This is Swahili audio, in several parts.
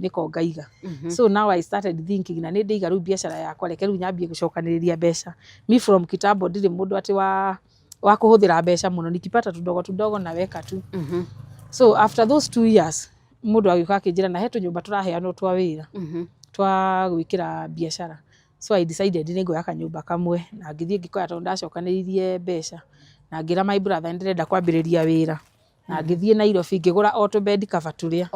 niko ngaiga. So now I started thinking na nĩndĩiga rĩu biacara yakwa reke rĩu nyambie gũcokanĩrĩria mbeca. Me from kitambo ndire mũndũ ati wa kuhuthira mbeca muno, nikipata tudogo na weka tu. So after those 2 years mundu agĩuka akĩnjĩra na he tũnyũmba tũraheanwo twa wĩra twa gwĩkĩra biacara. So I decided nĩngũoya kanyũmba kamwe na ngĩthiĩ ngĩkoya tondũ ndacokanĩrĩirie mbeca na ngĩra my brother ndĩrenda kwambĩrĩria wĩra. Na ngĩthiĩ Nairobi ngĩgũra auto bed cover tũrĩa.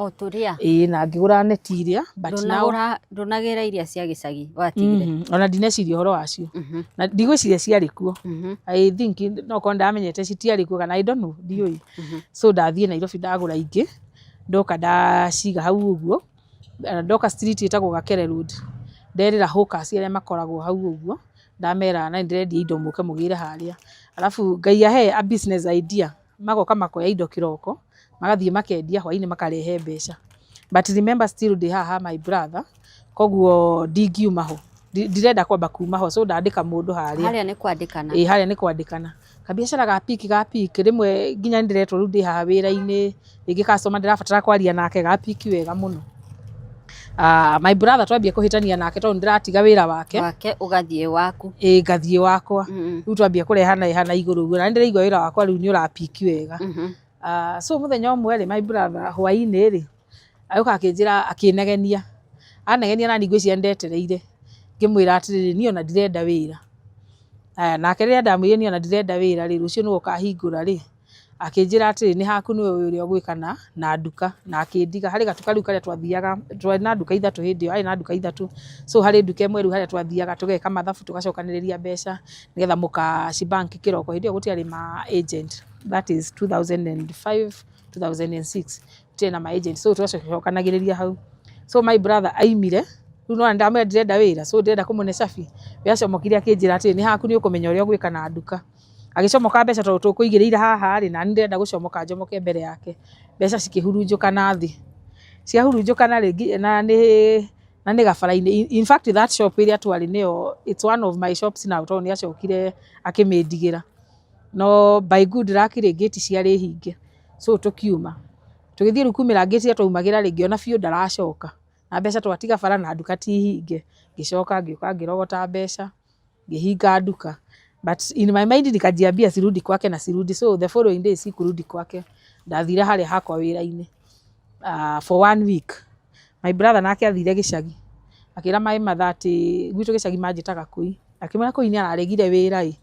Na ngĩgũra neti iria but now ndũnagĩra iria cia gĩcagi watigire. Ona ndineciria ũhoro wacio. Na ndigwĩciria ciarĩ kuo. I think no kon ndamenyete citiarĩ kuo kana I don't know ndiũĩ. So ndathiĩ Nairobi ndagũra ingĩ ndoka ndaciga hau ũguo. Ndoka street ĩtagwo Gakere Road. Nderĩra hawkers arĩa makoragwo hau ũguo ndamera na ndĩrendia indo mũke mũgĩre harĩa. Alafu Ngai ahe a business idea magoka makoya indo kiroko magathiĩ makendia hwainĩ makarehe mbeca. But remember still ndi haha my brother koguo ndingiuma ho ndirenda kwamba kuma ho. So ndandĩka mũndũ harĩa. Harĩa nĩ kwandĩkana. Harĩa nĩ kwandĩkana. Kabiacara ga piki rĩmwe nginya ndiretwo rĩu ndi haha wĩra-inĩ rĩngĩ customer ndĩrabatara kwaria nake ga piki wega mũno. My brother twambie kuhitania nake tondũ ndiratiga wĩra wake ugathiĩ waku. Ngathiĩ wakwa. Rĩu twambie kũrehana igũrũ ũguo na ndĩraigua wĩra wakwa rĩu nĩ ũrapiki wega. So mũthenya ũmwe my brother hwainĩ agĩũka akĩnjĩra akĩnegenia. Anegenia na ndigwĩciria ndetereire. Ngĩmwĩra atĩrĩrĩ niĩ ona ndirenda wĩra. Nake rĩrĩa ndamwĩrire niĩ ona ndirenda wĩra rũciũ nĩ gũkahingũra akĩnjĩra atĩrĩ nĩ haku nĩwe ũrĩa ũgwĩkana na nduka na akĩndiga harĩ gatuka rĩu karĩa twathiaga na nduka ithatũ hĩndĩ ĩyo arĩ na nduka ithatũ. So harĩ nduka ĩmwe rĩu harĩa twathiaga tũgeka mathabu tũgacokanĩrĩria mbeca nĩgetha mũkacibanki kĩroko. Hĩndĩ ĩyo gũtiarĩ ma agent, that is 2005 2006 tũtirĩ na ma agent. So tũgacokanagĩrĩria hau. So my brother aimire rĩu no ndamwĩra ndirenda wĩra. So ndirenda kũmũne cabi we acomokire akĩnjĩra atĩrĩ nĩ haku nĩ ũkũmenya ũrĩa ũgwĩka na nduka. Agĩcomoka mbeca tondũ tũkũigĩrĩire haha na ndirenda gũcomoka njomoke mbere yake. Mbeca cikĩhurunjũkana thĩ. Ciahurunjũkana rĩngĩ na nĩ gabara-inĩ. In fact that shop ĩrĩa twarĩ nĩyo it's one of my shops now tondũ nĩ acokire akĩmĩndigĩra. No by good luck gate ciarĩ hinge. So tũkiuma. Tũgĩthiĩ rĩu kumĩra gate twaumagĩra rĩngĩ ona biũ ndaracoka. Na mbeca twatiga bara na nduka ti hinge. Ngĩcoka ngĩũka ngĩrogota mbeca ngĩhinga nduka. But in my mind nikajiambia sirudi kwake na sirudi. So the following day sikurudi kwake. Ndathire harĩa hakwa wĩra-inĩ for 1 week. My brother nake athire gĩcagi. Akĩra my mother atĩ gwitũ gĩcagi manjĩtaga kũi. Akĩmwĩra kũi nĩ araregire wĩra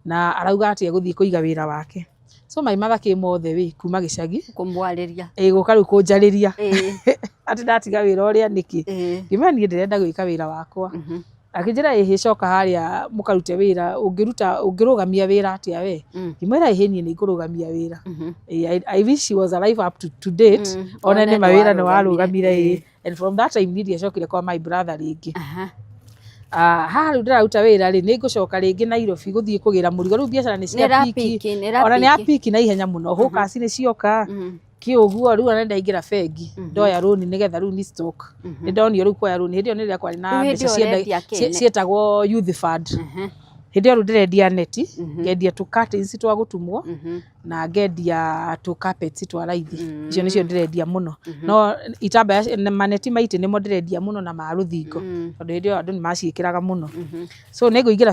na arauga atĩ egũthiĩ kũiga wĩra wake. So my mother came all the way kuma gĩcagi kũmwarĩria. Gũka rĩu kũnjarĩria. Atĩ ndatiga wĩra ũrĩa nĩkĩ. Ngĩmwĩra niĩ ndĩrenda gwĩka wĩra wakwa. Akĩnjĩra coka harĩa mũkarute wĩra ũngĩrũgamia wĩra atĩa we. Ngĩmwĩra niĩ nĩ ngũrũgamia wĩra. I wish she was alive up to date. Ona nĩ mawĩra nĩ warũgamire. And from that time niĩ ndiacokire kwa my brother rĩngĩ. Haha rĩu ndĩraruta wĩra nĩ ngũcoka rĩngĩ Nairobi gũthiĩ kũgĩra mũrigo. Rĩu biacara nĩ cia piki. Ona nĩ ya piki na ihenya mũno. Hawkers nĩ cioka. Kĩũguo rĩu ona ndaingĩra bengi ndoya loan nĩgetha rĩu ni stock. Nĩ ndonio rĩu kuoya loan. Hĩndĩ ĩyo nĩ rĩrĩa kwarĩ na mbeca cietagwo youth fund. Hĩndĩ ĩyo rĩu ndĩrendia neti, ngendia tũ curtains twa gũtumwo na ngendia tũ carpets twa raithi. Icio nĩcio ndĩrendia mũno. No itambaya maneti maitĩ nĩmo ndĩrendia mũno na ma rũthingo. Tondũ hĩndĩ ĩyo andũ nĩ maciĩkĩraga mũno. So nĩ ngũingĩra